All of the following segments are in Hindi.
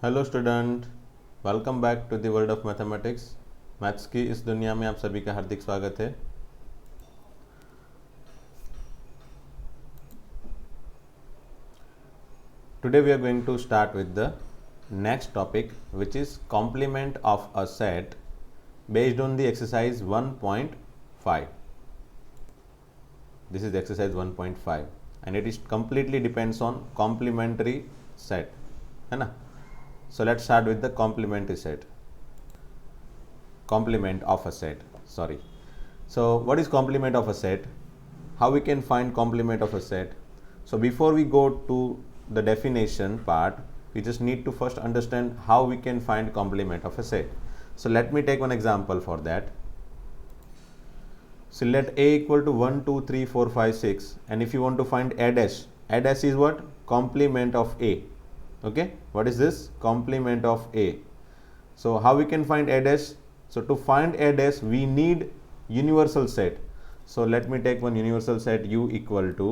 Hello student, welcome back to the world of mathematics. Maths की इस दुनिया में आप सभी का हार्दिक स्वागत है। Today we are going to start with the next topic which is complement of a set based on the exercise 1.5. This is exercise 1.5 and it is completely depends on complementary set, है ना। So let's start with the complementary set. Complement of a set, sorry. So what is complement of a set? How we can find complement of a set? So before we go to the definition part, we just need to first understand how we can find complement of a set. So let me take one example for that. So let a equal to 1 2 3 4 5 6, and if you want to find a dash is what? Complement of a. Okay, what is this? Complement of a. So how we can find a dash? So to find a dash we need universal set. So let me take one universal set u equal to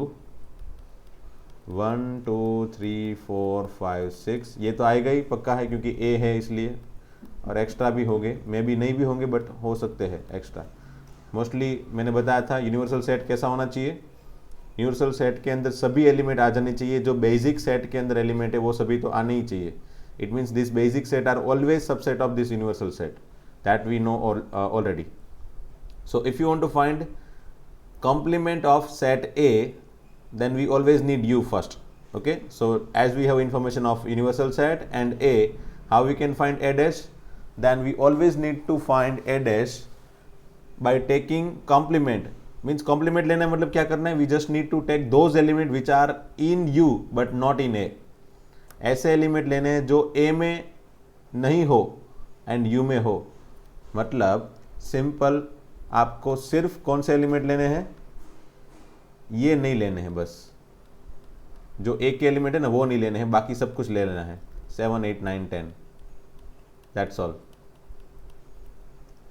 1 2 3 4 5 6. ये तो आएगा ही पक्का है क्योंकि a है इसलिए, और एक्स्ट्रा भी होंगे, मे बी नहीं भी होंगे बट हो सकते हैं एक्स्ट्रा। मोस्टली मैंने बताया था यूनिवर्सल सेट कैसा होना चाहिए। यूनिवर्सल सेट के अंदर सभी एलिमेंट आ जाने चाहिए, जो बेसिक सेट के अंदर एलिमेंट है वो सभी तो आने ही चाहिए। It means this basic set are always subset of this universal set, that we know already. So if you want to find complement of set A, then we always need U first. Okay, so as we have information of universal set and A, how we can find A dash? Then we always need to find A dash by taking complement. Means complement लेना मतलब क्या करना है? We just need to take those element which are in U but not in A. ऐसे एलिमेंट लेने हैं जो A में नहीं हो एंड U में हो। मतलब सिंपल, आपको सिर्फ कौन से एलिमेंट लेने हैं? ये नहीं लेने हैं, बस जो A के एलिमेंट है ना वो नहीं लेने हैं, बाकी सब कुछ ले लेना है। 7 8 9 10, दैट्स ऑल,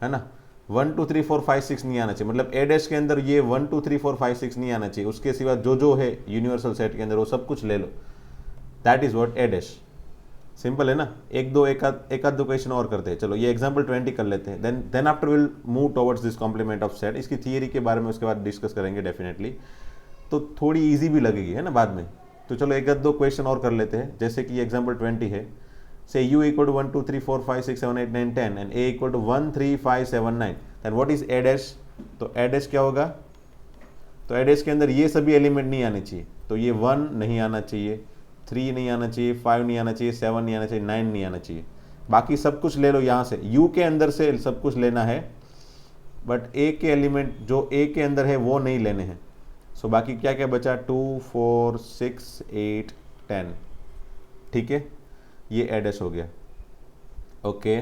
है ना। 1 2 3 4 5 6 नहीं आना चाहिए। मतलब ए डैश के अंदर ये 1 2 3 4 5 6 नहीं आना चाहिए, उसके सिवा जो है यूनिवर्सल सेट के अंदर वो सब कुछ ले लो। That is what A dash. Simple है ना। एक आध दो क्वेश्चन और करते हैं। चलो ये एग्जांपल 20 कर लेते हैं, then after will move towards this complement of set. इसकी थियरी के बारे में उसके बाद डिस्कस करेंगे डेफिनेटली, तो थोड़ी ईजी भी लगेगी, है ना, बाद में। तो चलो एक आध दो क्वेश्चन और कर लेते हैं। जैसे कि एग्जाम्पल 20 है, say u equal to 1 2 3 4 5 6 7 8 9 10 and a equal to 1 3 5 7 9, then what is a dash? तो a dash क्या होगा? तो a dash के अंदर ये सभी एलिमेंट नहीं आने चाहिए। तो ये 1 नहीं आना चाहिए, 3 नहीं आना चाहिए, 5 नहीं आना चाहिए, 7 नहीं आना चाहिए, 9 नहीं आना चाहिए। बाकी सब कुछ ले लो यहाँ से, u के अंदर से सब कुछ लेना है, बट a के एलिमेंट जो a के अंदर है वो नहीं लेने हैं। सो बाकी क्या क्या बचा? 2 4 6 8 10, ठीक है, ये ए डैश हो गया। ओके,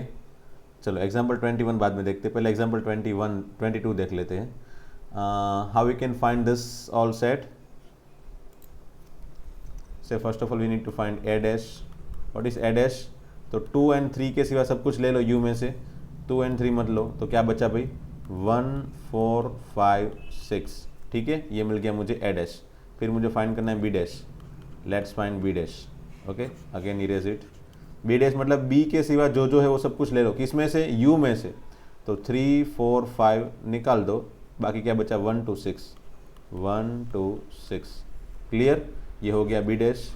चलो एग्जाम्पल 21 बाद में देखते हैं, पहले एग्जाम्पल 22 देख लेते हैं। How we can find this all set? Say first of all we need to find A dash. What is A dash? तो 2 and 3 के सिवा सब कुछ ले लो यू में से, 2 and 3 मत लो, तो क्या बचा भाई? 1 4 5 6, ठीक है, ये मिल गया मुझे ए डैश। फिर मुझे फाइंड करना है B dash. Let's find B dash. Okay, again erase it. B dash मतलब बी के सिवा जो है वो सब कुछ ले लो, किस में से? यू में से। तो 3 4 5 निकाल दो, बाकी क्या बचा? 1 2 6, 1 2 6, क्लियर, ये हो गया B dash.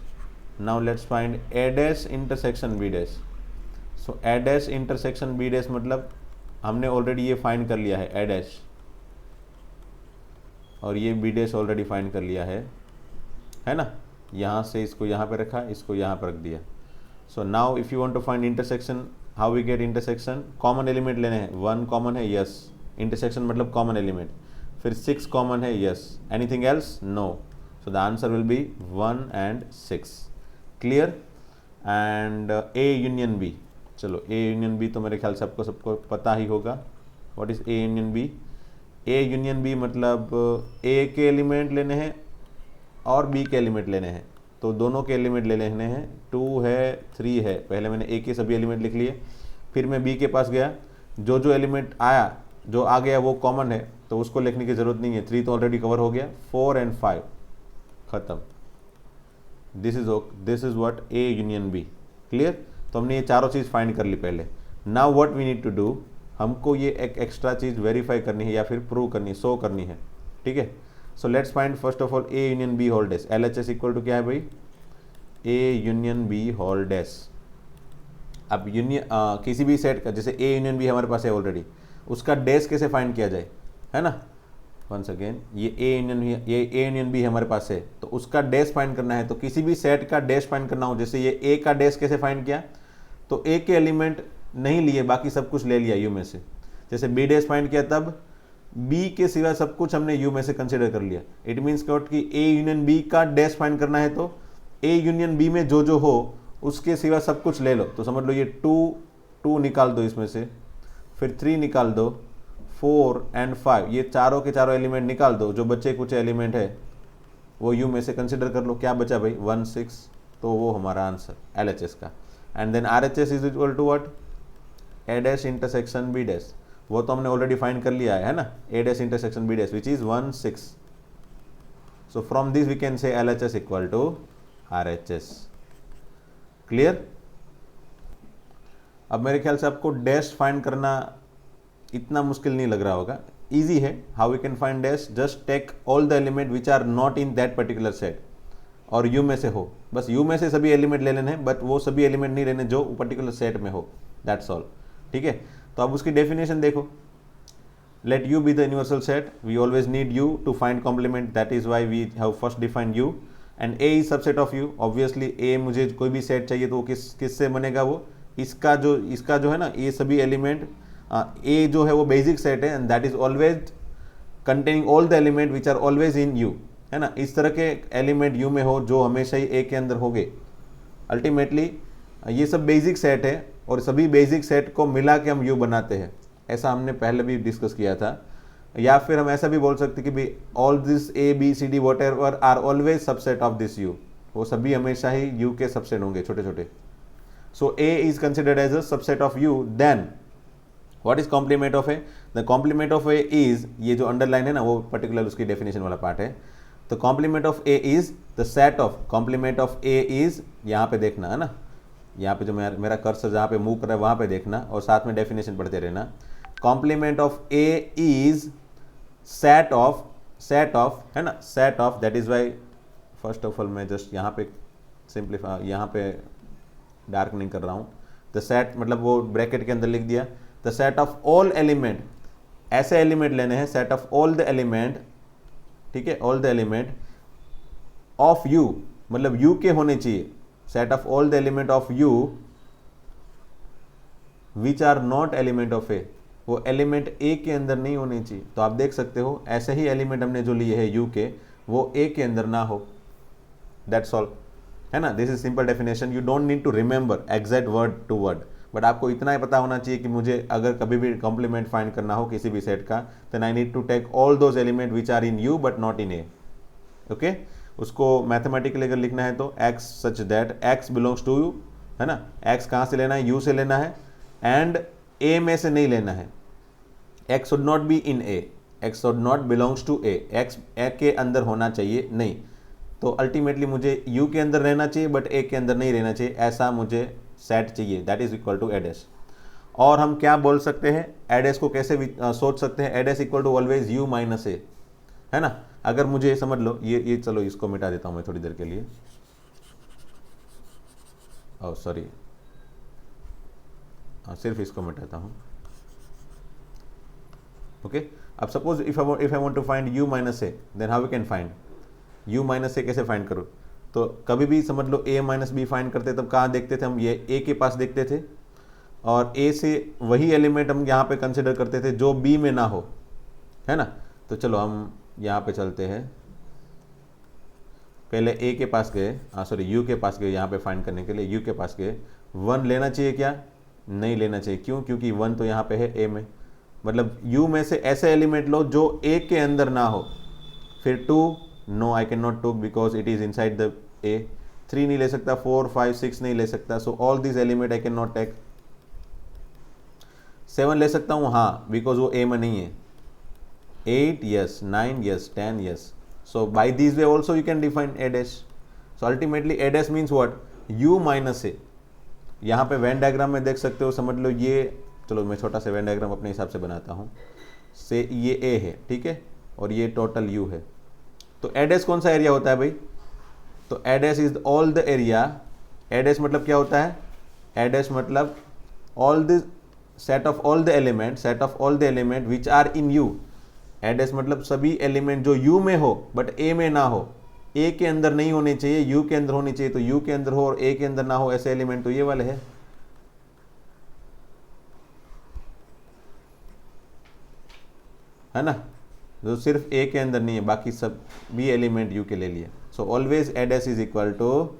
Now let's find A dash intersection B dash. So A dash intersection B dash मतलब हमने ऑलरेडी ये फाइंड कर लिया है ए डैश, और ये बी डैश ऑलरेडी फाइंड कर लिया है ना। यहाँ से इसको यहाँ पे रखा, इसको यहाँ पर रख दिया। So now if you want to find intersection, how we get intersection? Common element लेने हैं। 1 कॉमन है, यस, इंटरसेक्शन मतलब कॉमन एलिमेंट। फिर 6 कॉमन है, yes, anything else? No. So the answer will be 1 and 6, clear. And A union B, चलो ए यूनियन बी तो मेरे ख्याल से सबको पता ही होगा। What is A union B? A union B मतलब ए के एलिमेंट लेने हैं और बी के एलिमेंट लेने हैं, तो दोनों के एलिमेंट ले लेने हैं। 2 है 3 है, पहले मैंने ए के सभी एलिमेंट लिख लिए, फिर मैं बी के पास गया, जो एलिमेंट आया, जो आ गया वो कॉमन है, तो उसको लिखने की ज़रूरत नहीं है। 3 तो ऑलरेडी कवर हो गया, 4 and 5 ख़त्म। This is what A union B, clear. तो हमने ये चारों चीज़ फाइंड कर ली पहले. Now what we need to do, हमको ये एक एक्स्ट्रा चीज़ वेरीफाई करनी है या फिर प्रूव करनी है, शो करनी है. ठीक है. So let's find first of all A union B whole dash. LHS equal to क्या है भाई, A union B whole dash. अब यूनियन किसी भी सेट का, जैसे ए यूनियन बी हमारे पास है ऑलरेडी, उसका डैश कैसे फाइंड किया जाए, है ना. वंस अगेन ये ए यूनियन बी हमारे पास है, तो उसका डैश फाइंड करना है. तो किसी भी सेट का डैश फाइंड करना हो, जैसे ये ए का डैश कैसे फाइंड किया, तो ए के एलिमेंट नहीं लिए, बाकी सब कुछ ले लिया यू में से. जैसे बी डैश फाइंड किया तब बी के सिवा सब कुछ हमने यू में से कंसिडर कर लिया. इट मीन्स व्हाट कि ए यूनियन बी का डैश फाइंड करना है, तो ए यूनियन बी में जो जो हो उसके सिवा सब कुछ ले लो. तो समझ लो ये 2 निकाल दो इसमें से, फिर 3 निकाल दो, 4 एंड 5, ये चारों के चारों एलिमेंट निकाल दो. जो बचे कुछ एलिमेंट है वो यू में से कंसिडर कर लो. क्या बचा भाई, 1 6. तो वो हमारा आंसर LHS का. And then RHS is equal to what, A dash intersection B dash. वो तो हमने ऑलरेडी फाइंड कर लिया है ना, A dash intersection B dash which is 1 6. So from this we can say LHS equal to RHS. Clear. अब मेरे ख्याल से आपको डैश फाइंड करना इतना मुश्किल नहीं लग रहा होगा, इजी है. How we can find dash, just take all the element which are not in that particular set और यू में से हो. बस यू में से सभी एलिमेंट ले लेने हैं, बट वो सभी एलिमेंट नहीं लेने जो पर्टिकुलर सेट में हो. That's all. ठीक है. तो अब उसकी डेफिनेशन देखो. Let U be the universal set, we always need U to find complement, that is why we have first defined U. And A is subset of U. Obviously A, मुझे कोई भी सेट चाहिए तो वो किस से बनेगा, वो इसका जो है ना, ये सभी एलिमेंट, ए जो है वो बेसिक सेट है and that is always containing all the element which are always in U, है ना. इस तरह के एलिमेंट यू में हो जो हमेशा ही ए के अंदर होंगे. अल्टीमेटली ये सब बेसिक सेट है और सभी बेसिक सेट को मिला के हम यू बनाते हैं. ऐसा हमने पहले भी डिस्कस किया था. या फिर हम ऐसा भी बोल सकते कि भाई all this A B C D whatever are always subset of this U. वो सभी हमेशा ही यू के सबसेट होंगे, छोटे छोटे. So A is considered as a subset of U. Then what is complement of A, the complement of A is, ये जो अंडरलाइन है ना वो पर्टिकुलर उसकी डेफिनेशन वाला पार्ट है. तो complement of A is the set of, complement of A is, यहाँ पे देखना है ना, यहाँ पे जो मेरा कर्सर जहाँ पे मूव कर रहा है वहाँ पे देखना और साथ में डेफिनेशन पढ़ते रहना. Complement of A is set of, है ना, set of. That is why first of all मैं जस्ट यहाँ पे सिंप्लीफाई, यहाँ पे डार्कनिंग कर रहा हूँ. द सेट मतलब वो ब्रैकेट के अंदर लिख दिया. The set of all element, ऐसे एलिमेंट लेने हैं, set of all the element. ठीक है, all the element of U, मतलब यू के होने चाहिए. Set of all the element of U which are not element of A, वो एलिमेंट ए के अंदर नहीं होने चाहिए. तो आप देख सकते हो ऐसे ही एलिमेंट हमने जो लिए है यू के, वो ए के अंदर ना हो. दैट्स ऑल, है ना. This is simple definition. You don't need to remember exact word to word, but आपको इतना ही पता होना चाहिए कि मुझे अगर कभी भी कॉम्प्लीमेंट फाइंड करना हो किसी भी सेट का, then I need to take all those element which are in U but not in A. Okay. उसको मैथमेटिकली अगर लिखना है तो x such that x belongs to U, है ना. एक्स कहाँ से लेना है, यू से लेना है एंड ए में से नहीं लेना है. X should not be in A, X should not belongs to A, X A के अंदर होना चाहिए नहीं. तो अल्टीमेटली मुझे यू के अंदर रहना चाहिए बट ए के अंदर नहीं रहना चाहिए, ऐसा मुझे सेट चाहिए. That is equal to A dash. और हम क्या बोल सकते हैं, ए डैश को कैसे सोच सकते हैं, A dash equal to always U minus A, है ना. अगर मुझे समझ लो ये चलो इसको मिटा देता हूं मैं थोड़ी देर के लिए. ओह सॉरी, सिर्फ इसको मिटाता हूं. ओके. अब suppose if I want to find u minus A, then how we can find u minus A, कैसे फाइंड करो. तो कभी भी समझ लो a माइनस बी फाइंड करते तब कहाँ देखते थे हम, ये a के पास देखते थे और a से वही एलिमेंट हम यहाँ पे कंसिडर करते थे जो b में ना हो, है ना. तो चलो हम यहाँ पे चलते हैं. पहले a के पास गए, सॉरी u के पास गए यहाँ पे फाइंड करने के लिए. u के पास गए, 1 लेना चाहिए क्या, नहीं लेना चाहिए. क्यों, क्योंकि 1 तो यहाँ पे है a में. मतलब u में से ऐसे एलिमेंट लो जो a के अंदर ना हो. फिर 2, नो आई कैन नॉट टूक because it is inside the ए. 3 नहीं ले सकता, 4 5 6 नहीं ले सकता. So all this element I can not take. 7 ले सकता हूँ, हाँ, बिकॉज वो ए में नहीं है. 8 yes, 9 yes, 10 yes. So by this way also you can define A dash. So ultimately A dash means what, u minus A. यहाँ पे वेन डायग्राम में देख सकते हो, समझ लो ये, चलो मैं छोटा सा वेन डायग्राम अपने हिसाब से बनाता हूँ। से ये ए है, ठीक है, और ये टोटल यू है। तो एडेस कौन सा एरिया होता है भाई? तो A dash is all the area. A dash मतलब क्या होता है? एडेस मतलब all the set of all the element which are in U. A dash मतलब सभी एलिमेंट जो यू में हो बट ए में ना हो, ए के अंदर नहीं होने चाहिए, यू के अंदर होने चाहिए। तो यू के अंदर हो और ए के अंदर ना हो, ऐसे एलिमेंट तो ये वाले है ना, जो सिर्फ ए के अंदर नहीं है, बाकी सब भी एलिमेंट यू के ले लिए। So always A dash is equal to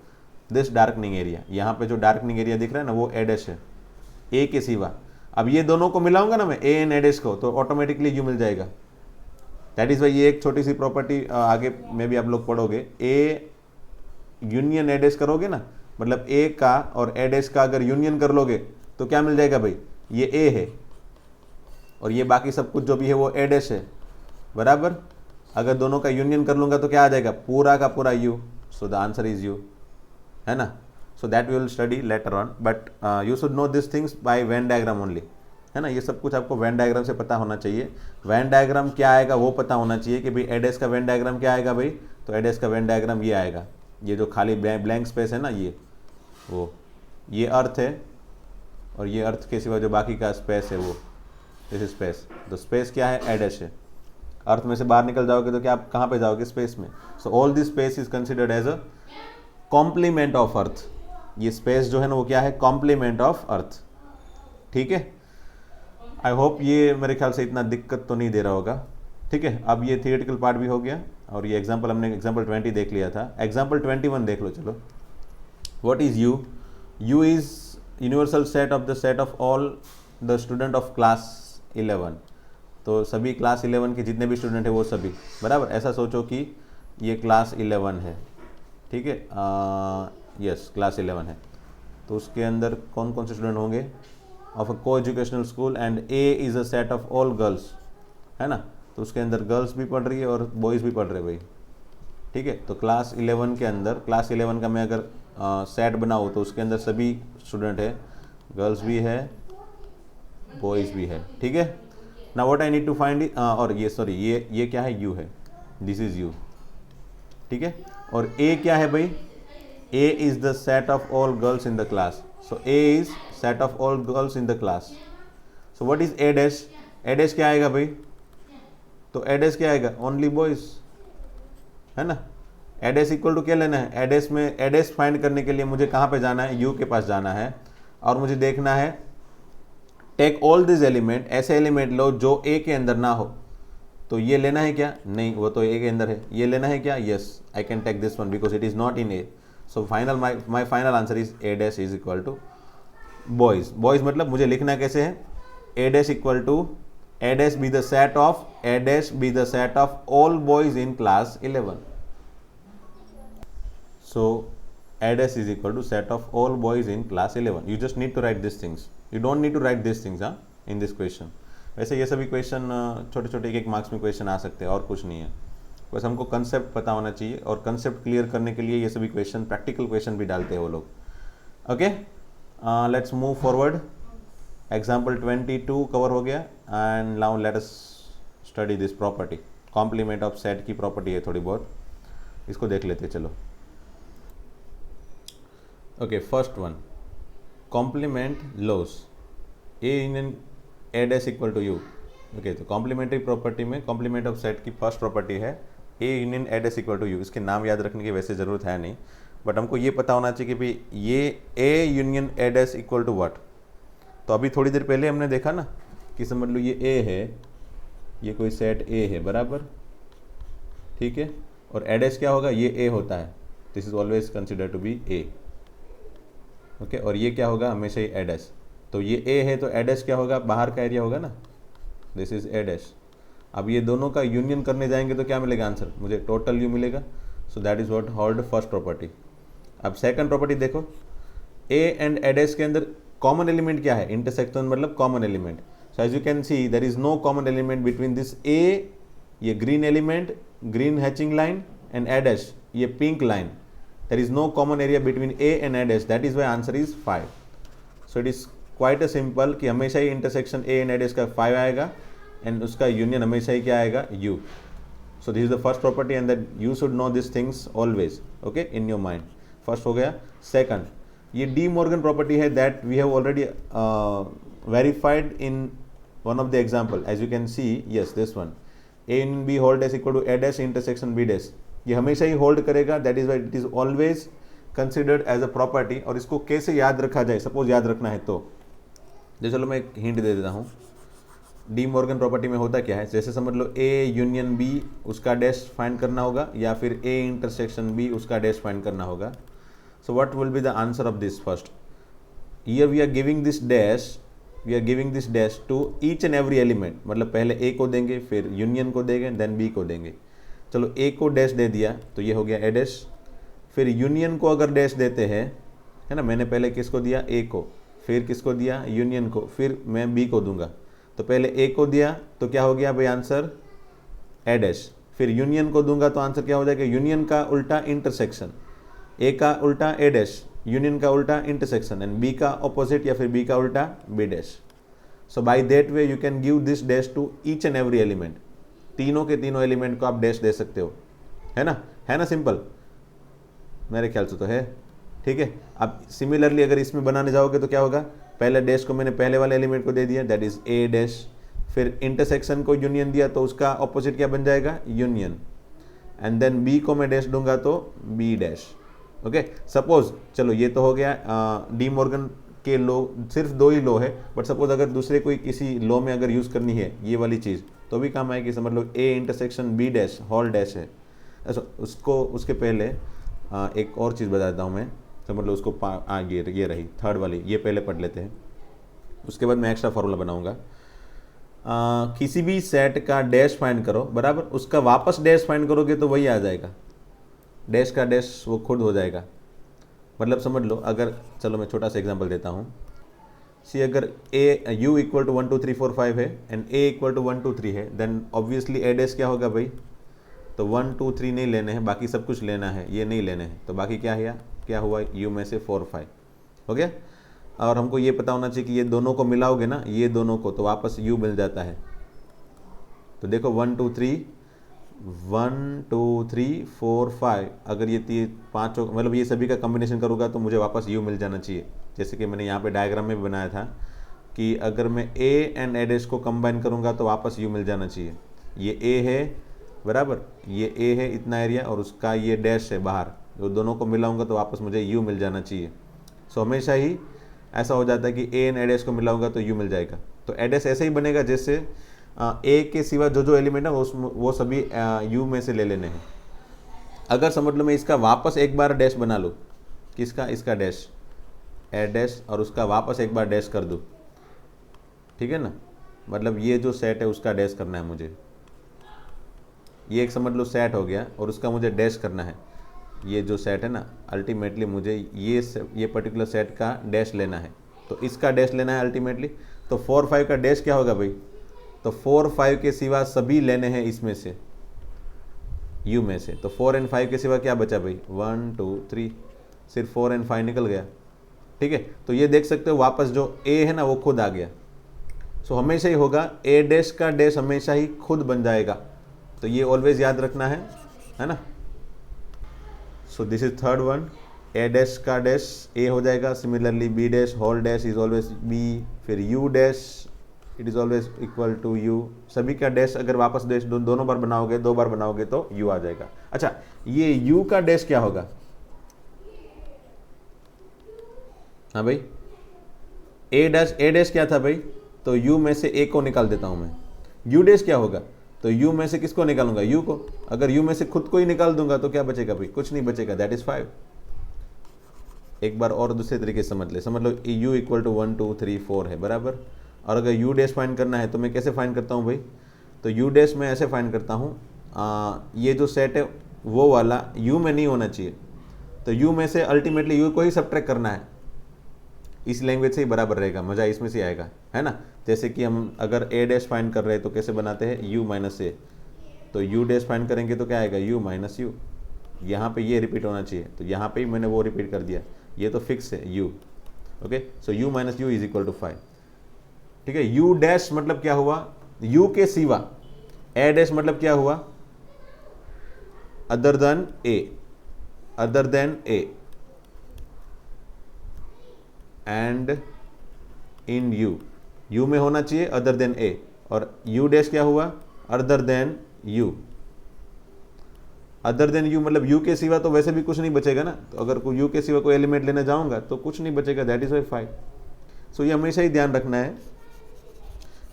this darkening area. यहाँ पे जो डार्कनिंग एरिया दिख रहा है ना, वो एडेस है, ए के सिवा। अब ये दोनों को मिलाऊंगा ना मैं, ए एंड एडेस को, तो ऑटोमेटिकली यू मिल जाएगा। दैट इज वाई ये एक छोटी सी प्रॉपर्टी आगे में भी आप लोग पढ़ोगे। ए यूनियन एडेस करोगे ना, मतलब ए का और एडेस का अगर यूनियन कर लोगे तो क्या मिल जाएगा भाई? ये ए है और ये बाकी सब कुछ जो भी है वो एडेस है, बराबर। अगर दोनों का यूनियन कर लूंगा तो क्या आ जाएगा? पूरा का पूरा U. So the answer is U, है ना। So that we will study later on, but you should know this things by Venn diagram only, है ना। ये सब कुछ आपको वेन डायग्राम से पता होना चाहिए। वेन डायग्राम क्या आएगा वो पता होना चाहिए कि भाई एडेस का वेन डायग्राम क्या आएगा भाई? तो एडेस का वेन डायग्राम ये आएगा, ये जो खाली ब्लैंक स्पेस है ना, ये अर्थ है, और ये अर्थ के सिवा जो बाकी का स्पेस है वो दिस स्पेस। तो स्पेस क्या है? एडेस है। अर्थ में से बाहर निकल जाओगे तो क्या आप कहाँ पे जाओगे? स्पेस में। So all this space is considered as a complement of earth. ये स्पेस जो है ना वो क्या है? कॉम्प्लीमेंट ऑफ अर्थ, ठीक है। आई होप ये मेरे ख्याल से इतना दिक्कत तो नहीं दे रहा होगा, ठीक है। अब ये थियोरेटिकल पार्ट भी हो गया और ये एग्जाम्पल हमने एग्जाम्पल 20 देख लिया था। एग्जाम्पल 21 देख लो चलो। What is you? You is universal set of all the student of class 11। तो सभी क्लास 11 के जितने भी स्टूडेंट है वो सभी, बराबर। ऐसा सोचो कि ये क्लास 11 है, ठीक है, यस क्लास 11 है। तो उसके अंदर कौन कौन से स्टूडेंट होंगे? ऑफ अ को educational school and A is a set of all girls, है ना। तो उसके अंदर गर्ल्स भी पढ़ रही है और बॉयज़ भी पढ़ रहे हैं भाई, ठीक है। तो क्लास 11 के अंदर, क्लास 11 का मैं अगर सेट बनाऊँ तो उसके अंदर सभी स्टूडेंट है, गर्ल्स भी है, बॉयज़ भी है, ठीक है ना। What I need to find, और ये सॉरी ये क्या है? यू है, दिस इज यू, ठीक है। और ए क्या है भाई? A is the set of all girls in the class. So A is set of all girls in the class. So what is A dash? A dash क्या आएगा भाई? तो ए डैश क्या आएगा? ओनली बॉयज, है ना। ए डैश इक्वल टू क्या लेना है? ए डैश में ए डैश फाइंड करने के लिए मुझे कहाँ पे जाना है? यू के पास जाना है और मुझे देखना है टेक ऑल दिस एलिमेंट, ऐसे एलिमेंट लो जो ए के अंदर ना हो। तो ये लेना है क्या? नहीं, वो तो ए के अंदर है। ये लेना है क्या? Yes, I can take this one because it is not in A. So final my final answer is A dash is equal to boys. Boys मतलब मुझे लिखना कैसे है? A dash equal to A dash B the set of, A dash B the set of all boys in class 11। So A dash is equal to set of all boys in class 11. You just need to write these things. You don't need to write these things in this question. वैसे ये सभी क्वेश्चन छोटे छोटे एक मार्क्स में क्वेश्चन आ सकते हैं और कुछ नहीं है, बस हमको कंसेप्ट पता होना चाहिए और कंसेप्ट क्लियर करने के लिए ये सभी क्वेश्चन, प्रैक्टिकल क्वेश्चन भी डालते हैं वो लोग। Okay, let's move forward. Example 22 cover हो गया and now let us study this property. Complement of set की प्रॉपर्टी है थोड़ी बहुत, इसको देख लेते चलो। Okay, first one, complement laws A union A dash equal to U. Okay, तो कॉम्प्लीमेंट्री प्रॉपर्टी में कॉम्प्लीमेंट ऑफ सेट की फर्स्ट प्रॉपर्टी है A union A dash equal to U. इसके नाम याद रखने की वैसे ज़रूरत है नहीं, बट हमको ये पता होना चाहिए कि भाई ये A union A dash equal to what. तो अभी थोड़ी देर पहले हमने देखा ना कि समझ लो ये ए है, ये कोई सेट ए है, बराबर, ठीक है। और ए डैश क्या होगा? ये ए होता है, this is always consider to be A. Okay, और ये क्या होगा? हमेशा ही ए डैश। तो ये ए है तो ए डैश क्या होगा? बाहर का एरिया होगा ना, दिस इज ए डैश। अब ये दोनों का यूनियन करने जाएंगे तो क्या मिलेगा आंसर? मुझे टोटल यू मिलेगा। So that is what hold first property. अब सेकंड प्रॉपर्टी देखो, ए एंड ए डैश के अंदर कॉमन एलिमेंट क्या है? इंटरसेक्शन मतलब common element. So as you can see there is no common element between this A, ये green element, green hatching line, and A dash, ये pink line. There is no common area between A and A dash. That is why answer is 5. So it is quite a simple कि हमेशा ही intersection A and A dash का 5 आएगा एंड उसका यूनियन हमेशा ही क्या आएगा, U. So this is the first property and that you should know this things always, okay, in your mind. First हो गया. सेकंड, ये डी मॉर्गन प्रॉपर्टी है that we have already verified in one of the example. As you can see, yes this one, A in B hold dash equal to A dash intersection B dash. ये हमेशा ही होल्ड करेगा, that is why it is always considered as a property. और इसको कैसे याद रखा जाए, सपोज याद रखना है तो चलो मैं एक हिंट दे देता हूँ. डी मॉर्गन प्रॉपर्टी में होता क्या है, जैसे समझ लो ए यूनियन बी उसका डैश फाइंड करना होगा या फिर ए इंटरसेक्शन बी उसका डैश फाइंड करना होगा. So what will be the answer of this. First, here we are giving this dash to each and every element. मतलब पहले ए को देंगे, फिर यूनियन को देंगे, देन बी को देंगे. चलो ए को डैश दे दिया तो ये हो गया ए डैश. फिर यूनियन को अगर डैश देते हैं, है ना, मैंने पहले किसको दिया, ए को, फिर किसको दिया, यूनियन को, फिर मैं बी को दूंगा. तो पहले ए को दिया तो क्या हो गया भाई आंसर, ए डैश. फिर यूनियन को दूंगा तो आंसर क्या हो जाएगा, यूनियन का उल्टा इंटरसेक्शन. ए का उल्टा ए डैश, यूनियन का उल्टा इंटरसेक्शन, एंड बी का ऑपोजिट या फिर बी का उल्टा B dash. So by that way you can give this dash to each and every element. तीनों के तीनों एलिमेंट को आप डैश दे सकते हो, है ना सिंपल, मेरे ख्याल से तो है. ठीक है. अब सिमिलरली अगर इसमें बनाने जाओगे तो क्या होगा, पहले डैश को मैंने पहले वाले एलिमेंट को दे दिया, दैट इज ए डैश. फिर इंटरसेक्शन को यूनियन दिया तो उसका ऑपोजिट क्या बन जाएगा, यूनियन. एंड देन बी को मैं डैश दूंगा तो बी डैश. ओके, सपोज चलो ये तो हो गया डी मॉर्गन के लो, सिर्फ 2 ही लो है, बट सपोज अगर दूसरे कोई किसी लो में अगर यूज़ करनी है ये वाली चीज़ तो भी काम आएगी. समझ लो A intersection B dash whole dash है. ऐसा उसको, उसके पहले एक और चीज़ बताता हूँ मैं. समझ लो उसको ये रही थर्ड वाली, ये पहले पढ़ लेते हैं, उसके बाद मैं एक्स्ट्रा फार्मूला बनाऊंगा. किसी भी सेट का डैश फाइंड करो, बराबर, उसका वापस डैश फाइंड करोगे तो वही आ जाएगा, डैश का डैश वो खुद हो जाएगा. मतलब समझ लो अगर, चलो मैं छोटा सा एग्जांपल देता हूँ. सी अगर ए यू इक्वल टू 1 2 3 4 5 है एंड ए इक्वल टू 1 2 3 है, देन ऑब्वियसली ए डैश क्या होगा भाई, तो 1 2 3 नहीं लेने हैं, बाकी सब कुछ लेना है, ये नहीं लेने हैं. तो बाकी क्या हुआ यू में से 4 5 हो गया. और हमको ये पता होना चाहिए कि ये दोनों को मिलाओगे ना, ये दोनों को, तो वापस u मिल जाता है. तो देखो 1 2 3 4 5, अगर ये पाँचों, मतलब ये सभी का कॉम्बिनेशन करूँगा तो मुझे वापस u मिल जाना चाहिए. जैसे कि मैंने यहाँ पे डायग्राम में भी बनाया था कि अगर मैं a एंड a डैश को कंबाइन करूँगा तो वापस u मिल जाना चाहिए. ये a है, बराबर, ये a है इतना एरिया, और उसका ये डैश है बाहर, जो दोनों को मिलाऊंगा तो वापस मुझे u मिल जाना चाहिए. सो हमेशा ही ऐसा हो जाता है कि a एंड a डैश को मिलाऊंगा तो u मिल जाएगा. तो a डैश ऐसे ही बनेगा जैसे a के सिवा जो एलिमेंट है वो सभी u में से ले लेने हैं. अगर समझ लो मैं इसका वापस एक बार डैश बना लूँ, किसका, इसका डैश, a डैश, और उसका वापस एक बार डैश कर दूँ, ठीक है ना, मतलब ये जो सेट है उसका डैश करना है मुझे. ये एक समझ लो सेट हो गया और उसका मुझे डैश करना है. ये जो सेट है ना, अल्टीमेटली मुझे ये पर्टिकुलर सेट का डैश लेना है, तो इसका डैश लेना है अल्टीमेटली. तो 4 5 का डैश क्या होगा भाई, तो 4 5 के सिवा सभी लेने हैं इसमें से, u में से. तो 4 एंड 5 के सिवा क्या बचा भाई, 1 2 3, सिर्फ 4 एंड 5 निकल गया. ठीक है. तो ये देख सकते हो वापस जो a है ना वो खुद आ गया. सो हमेशा ही होगा a डैश का डैश हमेशा ही खुद बन जाएगा. तो ये ऑलवेज याद रखना है ना. So this is third one, A dash का डैश ए हो जाएगा. Similarly B dash whole dash is always B. फिर U dash it is always equal to U. सभी का डैश अगर वापस डैश दोनों बार बनाओगे, 2 बार बनाओगे तो यू आ जाएगा. अच्छा, ये यू का डैश क्या होगा, हाँ भाई, ए डैश क्या था भाई, तो यू में से ए को निकाल देता हूं मैं. यू डैश क्या होगा, तो u में से किसको निकालूंगा, u को. अगर u में से खुद को ही निकाल दूंगा तो क्या बचेगा भाई, कुछ नहीं बचेगा, दैट इज 5. एक बार और दूसरे तरीके से समझ लो u इक्वल टू 1 2 3 4 है, बराबर. और अगर u डैश फाइंड करना है तो मैं कैसे फाइंड करता हूँ भाई, तो u डैश मैं ऐसे फाइंड करता हूँ, ये जो सेट है वो वाला u में नहीं होना चाहिए. तो u में से अल्टीमेटली u को ही सब्ट्रैक्ट करना है. इस लैंग्वेज से ही बराबर रहेगा, मज़ा इसमें से आएगा, है ना. जैसे कि हम अगर a डैश फाइंड कर रहे हैं तो कैसे बनाते हैं, u माइनस ए. तो u डैश फाइंड करेंगे तो क्या आएगा, u माइनस यू. यहाँ पे ये रिपीट होना चाहिए, तो यहाँ पे ही मैंने वो रिपीट कर दिया. ये तो फिक्स है u. Okay, so u minus U is equal to 5। ठीक है, u डैश मतलब क्या हुआ, u के सिवा, a डैश मतलब क्या हुआ, other than a, other than a, and in u में होना चाहिए अदर देन a, और u डैश क्या हुआ, other than u। Other than u मतलब u के सिवा तो वैसे भी कुछ नहीं बचेगा ना, तो अगर कोई u के सिवा कोई एलिमेंट लेने जाऊंगा तो कुछ नहीं बचेगा, दैट इज वाई 5। सो ये हमेशा ही ध्यान रखना है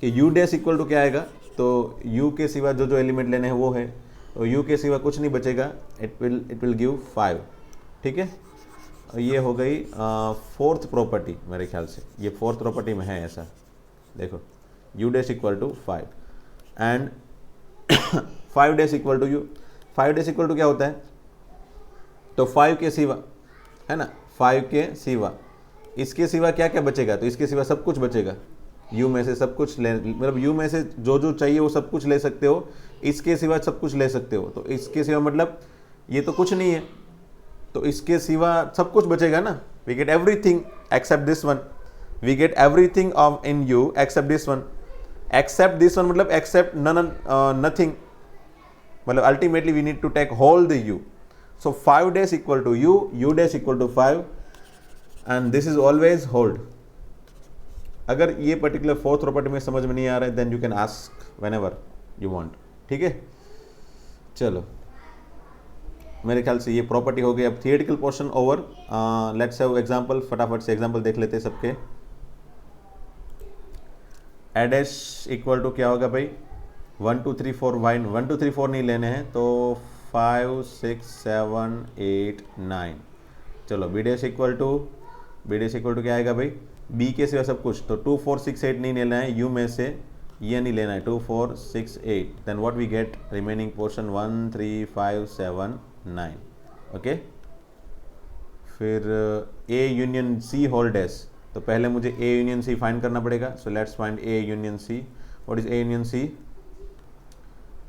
कि u डैश इक्वल टू क्या आएगा, तो u के सिवा जो जो एलिमेंट लेने हैं वो है, तो u के सिवा कुछ नहीं बचेगा, इट विल गिव 5। ठीक है, ये हो गई फोर्थ प्रॉपर्टी, मेरे ख्याल से ये फोर्थ प्रॉपर्टी में है ऐसा, देखो u dash equal to 5 and 5 dash equal to u। 5 dash equal to क्या होता है, तो 5 के सिवा, है ना, 5 के सिवा, इसके सिवा क्या क्या बचेगा, तो इसके सिवा सब कुछ बचेगा, u में से सब कुछ ले, मतलब u में से जो जो चाहिए वो सब कुछ ले सकते हो, इसके सिवा सब कुछ ले सकते हो, तो इसके सिवा मतलब ये तो कुछ नहीं है, तो इसके सिवा सब कुछ बचेगा ना, we get everything except this one, we get everything of in u except this one, except this one मतलब एक्सेप्ट नथिंग, मतलब ultimately we need to take whole the u। सो 5 dash equal to u dash equal to 5 and this is always hold. अगर ये पर्टिकुलर फोर्थ प्रॉपर्टी में समझ में नहीं आ रहा है then you can ask whenever you want. ठीक है, चलो मेरे ख्याल से ये प्रॉपर्टी हो गई। अब theoretical portion over, let's have example, फटाफट से एग्जांपल देख लेते हैं सबके। a डैश इक्वल टू क्या होगा भाई, 1 2 3 4 1 2 3 4 नहीं लेने हैं, तो 5 6 7 8 9। चलो b डैश इक्वल टू क्या आएगा भाई, b के सिवा सब कुछ, तो 2 4 6 8 नहीं लेना है, u में से ये नहीं लेना है, 2 4 6 8, then what we get, remaining portion 1 3 5 7 9। Okay, फिर a union c whole dash, तो पहले मुझे a यूनियन c फाइंड करना पड़ेगा, so let's find a union c। What is a union c,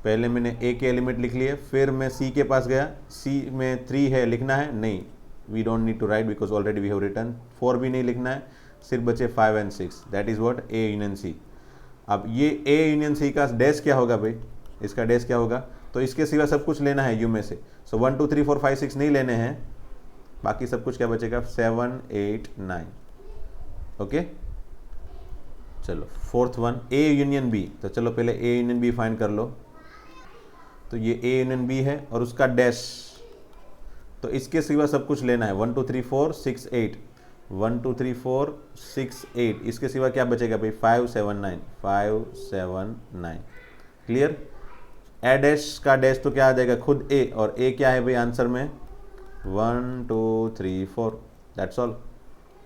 पहले मैंने a के एलिमेंट लिख लिए, फिर मैं c के पास गया, c में 3 है, लिखना है नहीं, we don't need to write because already we have written, 4 भी नहीं लिखना है, सिर्फ बचे 5 and 6, that is what a union c। अब ये a यूनियन c का डैश क्या होगा भाई, इसका डैश क्या होगा, तो इसके सिवा सब कुछ लेना है u में से, सो 1 2 3 4 5 6 नहीं लेने हैं, बाकी सब कुछ क्या बचेगा, 7 8 9। ओके, चलो fourth one a union b, तो चलो पहले a यूनियन b फाइंड कर लो, तो ये a यूनियन b है और उसका डैश, तो इसके सिवा सब कुछ लेना है, 1 2 3 4 6 8, 1 2 3 4 6 8, इसके सिवा क्या बचेगा भाई, 5 7 9, 5 7 9। क्लियर, a डैश का डैश तो क्या आ जाएगा, खुद a, और a क्या है भाई आंसर में, 1 2 3 4, दैट्स ऑल।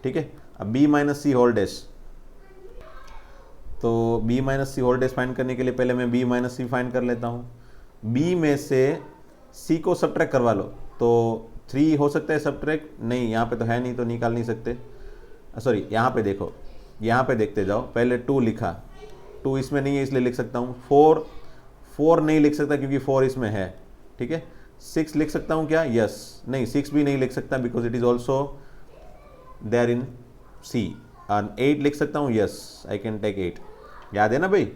ठीक है, अब b माइनस सी होल डैश, तो b माइनस सी होल डैश फाइंड करने के लिए पहले मैं b माइनस सी फाइंड कर लेता हूँ, b में से c को सब्ट्रैक्ट करवा लो, तो 3 हो सकता है सब्ट्रैक्ट, नहीं यहाँ पे तो है नहीं, तो निकाल नहीं सकते, सॉरी यहाँ पे देखो, यहाँ पे देखते जाओ, पहले 2 लिखा, 2 इसमें नहीं है इसलिए लिख सकता हूँ, 4 नहीं लिख सकता क्योंकि 4 इसमें है। ठीक है, 6 लिख सकता हूँ क्या, यस, नहीं 6 भी नहीं लिख सकता because it is also there in c, और 8 लिख सकता हूँ, यस आई कैन टेक 8, याद है ना भाई,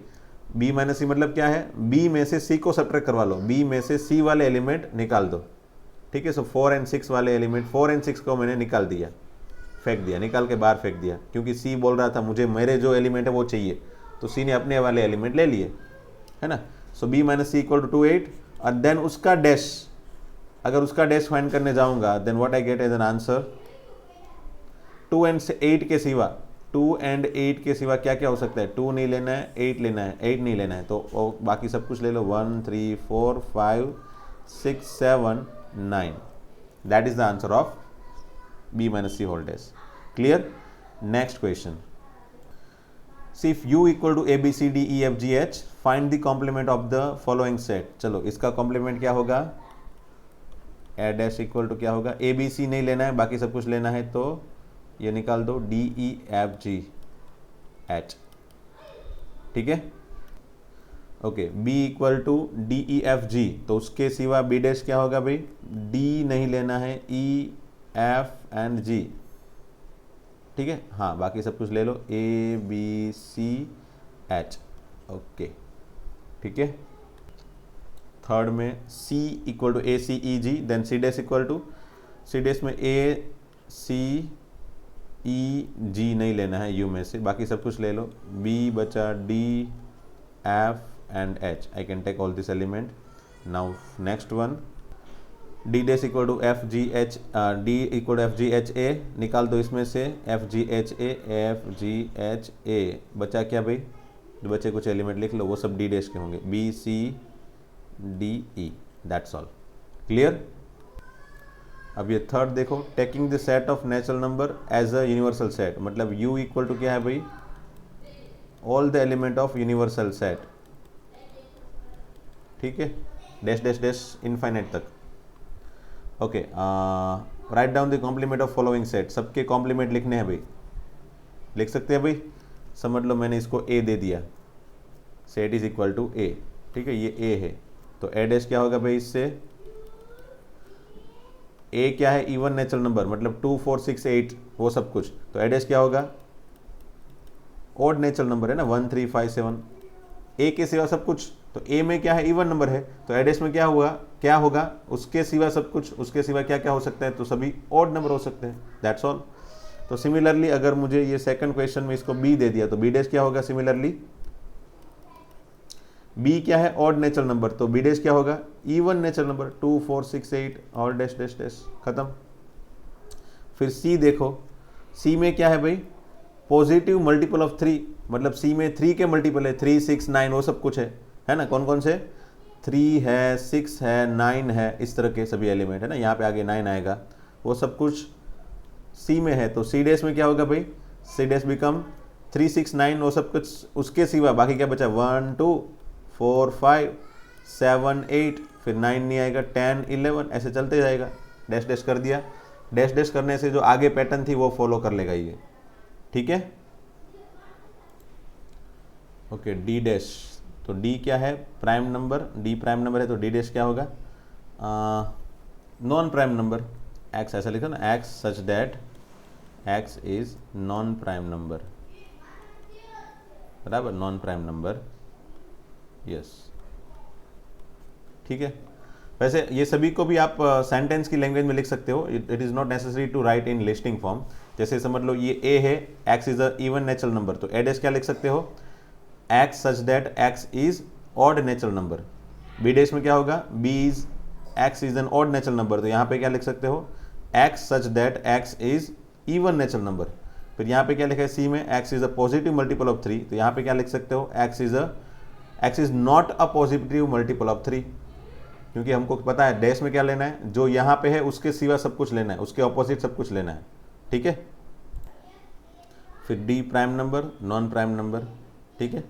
b माइनस सी मतलब क्या है, b में से c को सब्ट्रैक्ट करवा लो, b में से c वाले एलिमेंट निकाल दो। ठीक है, सो 4 एंड 6 वाले एलिमेंट, 4 एंड 6 को मैंने निकाल दिया, फेंक दिया, निकाल के बाहर फेंक दिया, क्योंकि c बोल रहा था मुझे मेरे जो एलिमेंट है वो चाहिए, तो c ने अपने वाले एलिमेंट ले लिए, है ना। So b minus C equal to 8, और देन उसका डैश, अगर उसका डैश फाइंड करने जाऊंगा then what I get as an answer, 2 and 8 के सिवा, 2 एंड 8 के सिवा क्या क्या हो सकता है, 2 नहीं लेना है, 8 लेना है, 8 नहीं लेना है, तो बाकी सब कुछ ले लो, 1 3 4 5 6 7 9, that is the answer of b minus c whole dash। clear, next question, see if u equal to a b c d e f g h, find the complement of the following set। चलो इसका कॉम्प्लीमेंट क्या होगा, a डैश इक्वल टू क्या होगा, a b c नहीं लेना है, बाकी सब कुछ लेना है, तो ये निकाल दो, d e f g h। ठीक है, okay, b equal to D E F G, तो उसके सिवा b डैश क्या होगा भाई, d नहीं लेना है, e f एंड g। ठीक है, हाँ बाकी सब कुछ ले लो, ABCH, ओके ठीक है। थर्ड में C equal to ACEG, then C dash equal to C dash में ACEG नहीं लेना है U में से, बाकी सब कुछ ले लो, B बचा D F and H, I can take all this element. Now next one, D dash equal to FGH, D equal to FGHA, निकाल दो इसमें से FGHA, FGHA, बचा क्या भाई, जो बचे कुछ एलिमेंट लिख लो, वो सब D डैश के होंगे, B C D E, that's all, clear. अब ये थर्ड देखो, taking the set of natural number as a universal set, मतलब U इक्वल टू क्या है भाई, all the element of universal set, ठीक है, डैश डैश डैश इनफाइनाइट तक, okay. Write down the complement of following set, सबके कॉम्प्लीमेंट लिखने हैं भाई, लिख सकते हैं भाई, समझ लो मैंने इसको A दे दिया, set is equal to A, ठीक है, ये A है, तो A डैश क्या होगा भाई, इससे A क्या है, इवन नेचुरल नंबर, मतलब 2 4 6 8 वो सब कुछ, तो A डैश क्या होगा, ऑड नेचुरल नंबर है ना, 1 3 5 7, A के सिवा सब कुछ, तो A में क्या है, इवन नंबर है, तो A डैश में क्या होगा, उसके सिवा सब कुछ, उसके सिवा क्या क्या हो सकता है, तो सभी ऑड नंबर हो सकते हैं, दैट्स ऑल। तो सिमिलरली अगर मुझे ये सेकंड क्वेश्चन में इसको B दे दिया, तो B डैश क्या होगा, सिमिलरली B क्या है, ऑड नेचुरल नंबर, तो B डैश क्या होगा, इवन नेचुरल नंबर, 2 4 6 8 और डैश डैश डैश, खत्म। फिर C देखो, C में क्या है भाई, पॉजिटिव मल्टीपल ऑफ 3, मतलब C में 3 के मल्टीपल है, 3 6 9 वो सब कुछ है ना, कौन कौन से, 3 है 6 है 9 है, इस तरह के सभी एलिमेंट है ना, यहाँ पे आगे 9 आएगा, वो सब कुछ C में है, तो C डैश में क्या होगा भाई, C डैश बिकम 3 6 9 वो सब कुछ, उसके सिवा बाकी क्या बचा, 1 2 4 5 7 8, फिर 9 नहीं आएगा, 10 11 ऐसे चलते जाएगा, डैश डैश कर दिया, डैश डैश करने से जो आगे पैटर्न थी वो फॉलो कर लेगा ये, ठीक है, ओके। D डैश, तो D क्या है, prime number, D prime number है, तो D डैश क्या होगा, नॉन प्राइम नंबर, X ऐसा लिखो ना, X such that X is non prime number, बराबर, नॉन प्राइम नंबर, यस, ठीक है। वैसे ये सभी को भी आप सेंटेंस की लैंग्वेज में लिख सकते हो, it is not necessary to write in listing form. जैसे समझ लो ये A है, X is a even natural number, तो A डैश क्या लिख सकते हो, X such that X is odd natural number. B dash में क्या होगा, X is an odd natural number, तो यहाँ पे क्या लिख सकते हो, X such that X is even natural number. फिर यहाँ पे क्या लिखा है C में, X is a positive multiple of 3, तो यहाँ पे क्या लिख सकते हो, X is not a positive multiple of 3, क्योंकि हमको पता है डैश में क्या लेना है, जो यहाँ पे है उसके सिवा सब कुछ लेना है, उसके ऑपोजिट सब कुछ लेना है, ठीक है। फिर D prime number, non prime number, ठीक है।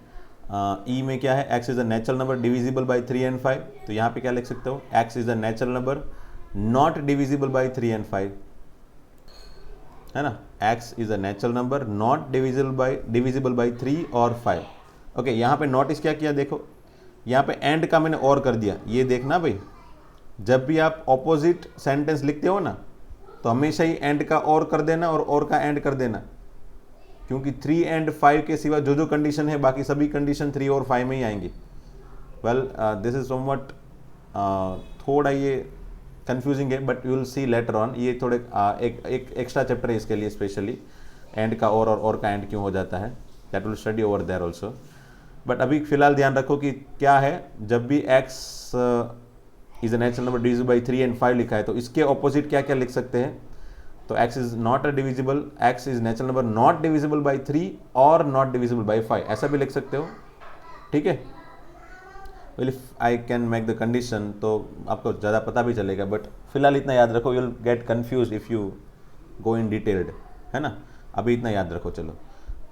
E में क्या है, X is a natural number divisible by 3 and 5, तो यहाँ पे क्या लिख सकते हो, X is a natural number not divisible by 3 and 5, है ना, X is a natural number not divisible by 3 और 5, ओके। यहाँ पे नोटिस क्या किया, देखो यहाँ पे एंड का मैंने और कर दिया, ये देखना भाई, जब भी आप ऑपोजिट सेंटेंस लिखते हो ना, तो हमेशा ही एंड का और कर देना और का एंड कर देना, क्योंकि 3 and 5 के सिवा जो जो कंडीशन है बाकी सभी कंडीशन 3 और 5 में ही आएंगी। वेल दिस इज समवट थोड़ा ये कंफ्यूजिंग है, but you will see later on, ये थोड़े एक एक्स्ट्रा चैप्टर है इसके लिए स्पेशली, एंड का और का एंड क्यों हो जाता है, that will study over there also. But अभी फिलहाल ध्यान रखो कि क्या है, जब भी X is a natural number divisible by 3 and 5 लिखा है, तो इसके ऑपोजिट क्या क्या लिख सकते हैं, तो X is not a divisible, X is natural number not divisible by 3 और नॉट डिविजिबल बाई 5, ऐसा भी लिख सकते हो, ठीक है। Well if I can make the condition तो आपको ज़्यादा पता भी चलेगा, बट फिलहाल इतना याद रखो, you will get confuse if you go in detailed, है ना, अभी इतना याद रखो। चलो,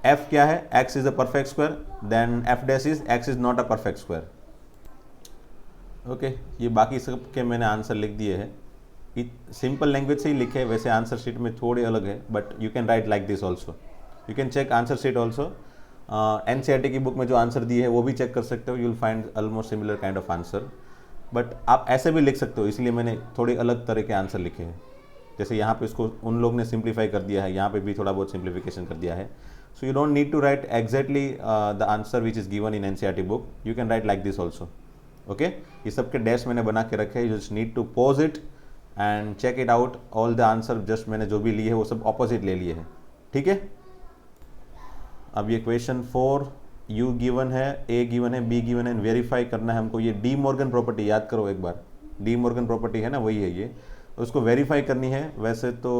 F क्या है, X is a perfect square, then F dash is X is not a perfect square, okay. ये बाकी सब के मैंने आंसर लिख दिए हैं, सिंपल लैंग्वेज से ही लिखे, वैसे आंसर शीट में थोड़े अलग है, but you can write like this also, you can check answer sheet also, NCERT की बुक में जो आंसर दिए है वो भी चेक कर सकते हो, you will find almost similar kind of answer, but आप ऐसे भी लिख सकते हो, इसलिए मैंने थोड़े अलग तरह के आंसर लिखे हैं, जैसे यहाँ पे इसको उन लोग ने सिंप्लीफाई कर दिया है, यहाँ पे भी थोड़ा बहुत सिंप्लीफिकेशन कर दिया है. So you don't need to write exactly the answer which is given in NCERT book, you can write like this also. Okay, ये सबके डैश मैंने बना के रखे हैं. You just need to pause it and check it out. All the answer just मैंने जो भी लिए है वो सब ऑपोजिट ले लिए हैं. ठीक है. अब ये क्वेश्चन 4, यू गिवन है, ए गिवन है, बी गिवन है, वेरीफाई करना है हमको. ये डी मॉर्गन प्रॉपर्टी याद करो एक बार, डी मॉर्गन प्रॉपर्टी है ना, वही है ये. उसको वेरीफाई करनी है. वैसे तो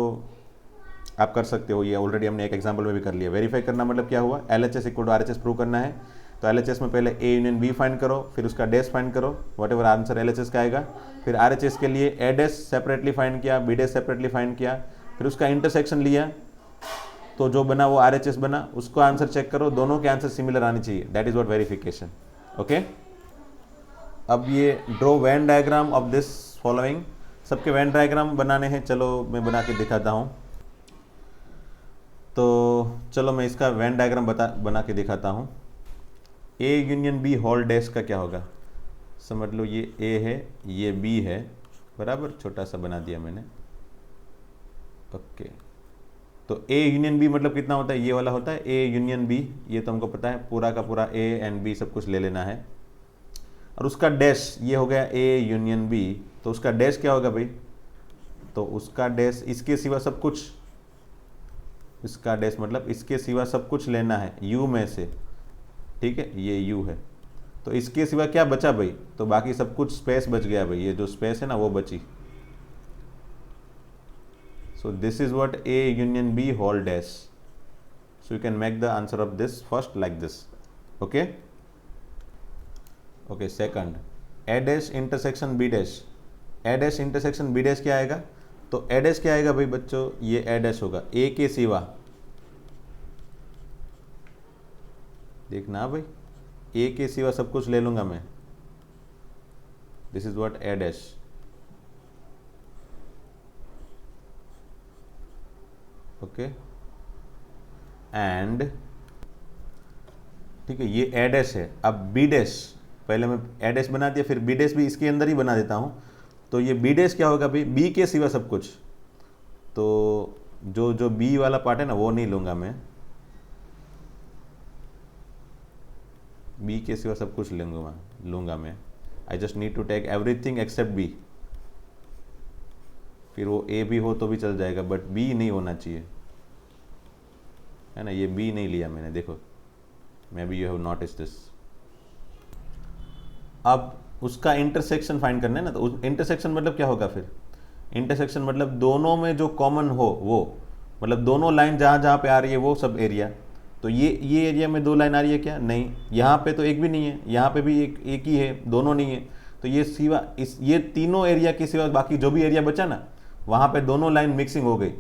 आप कर सकते हो, ये ऑलरेडी हमने एक एग्जांपल में भी कर लिया. वेरीफाई करना मतलब क्या हुआ, LHS equal to RHS prove करना है. तो LHS में पहले A यूनियन B फाइंड करो, फिर उसका डैश फाइंड करो, वट एवर आंसर LHS का आएगा. फिर RHS के लिए A डैश सेपरेटली फाइंड किया, B डैश सेपरेटली फाइंड किया, फिर उसका इंटरसेक्शन लिया, तो जो बना वो RHS बना. उसको आंसर चेक करो, दोनों के आंसर सिमिलर आने चाहिए. That is what verification. Okay. अब ये draw Venn diagram of this following. सबके वेन डायग्राम बनाने हैं. चलो मैं बना के दिखाता हूँ. तो चलो मैं इसका वेन डायग्राम बना के दिखाता हूँ. A union B whole dash का क्या होगा, समझ लो ये A है, ये B है, बराबर. छोटा सा बना दिया मैंने. ओके. तो A यूनियन B मतलब कितना होता है, ये वाला होता है A यूनियन B. ये तो हमको पता है, पूरा का पूरा A एंड B सब कुछ ले लेना है. और उसका डैश ये हो गया A यूनियन B. तो उसका डैश क्या होगा भाई, तो उसका डैश इसके सिवा सब कुछ, इसका डैश मतलब इसके सिवा सब कुछ लेना है U में से. ठीक है, ये U है. तो इसके सिवा क्या बचा भाई, तो बाकी सब कुछ स्पेस बच गया भाई. ये जो स्पेस है ना वो बची. So this is what A union B whole dash. So you can make the answer of this first like this. Okay. Okay. Second, A dash intersection B dash. A dash intersection B dash क्या आएगा, तो A dash क्या आएगा भाई बच्चों, ये A dash होगा A के सिवा. देखना भाई, A के सिवा सब कुछ ले लूंगा मैं. This is what A dash. Okay. And ठीक है, ये A डैश है. अब B डैश, पहले मैं A डैश बना दिया, फिर B डैश भी इसके अंदर ही बना देता हूँ. तो ये B डैश क्या होगा भाई, B के सिवा सब कुछ. तो जो B वाला पार्ट है ना वो नहीं लूँगा मैं, B के सिवा सब कुछ लूँगा मैं. I just need to take everything except B. फिर वो A भी हो तो भी चल जाएगा, बट B नहीं होना चाहिए, है ना. ये B नहीं लिया मैंने, देखो, may be you have notice this. अब उसका इंटरसेक्शन फाइंड करना है ना. तो इंटरसेक्शन मतलब क्या होगा फिर, इंटरसेक्शन मतलब दोनों में जो कॉमन हो वो, मतलब दोनों लाइन जहाँ जहाँ पे आ रही है वो सब एरिया. तो ये एरिया में 2 लाइन आ रही है क्या, नहीं. यहाँ पे तो एक भी नहीं है, यहाँ पे भी एक ही है, दोनों नहीं है. तो ये सिवा ये तीनों एरिया के सिवा बाकी जो भी एरिया बचा ना, वहाँ पे दोनों लाइन मिक्सिंग हो गई.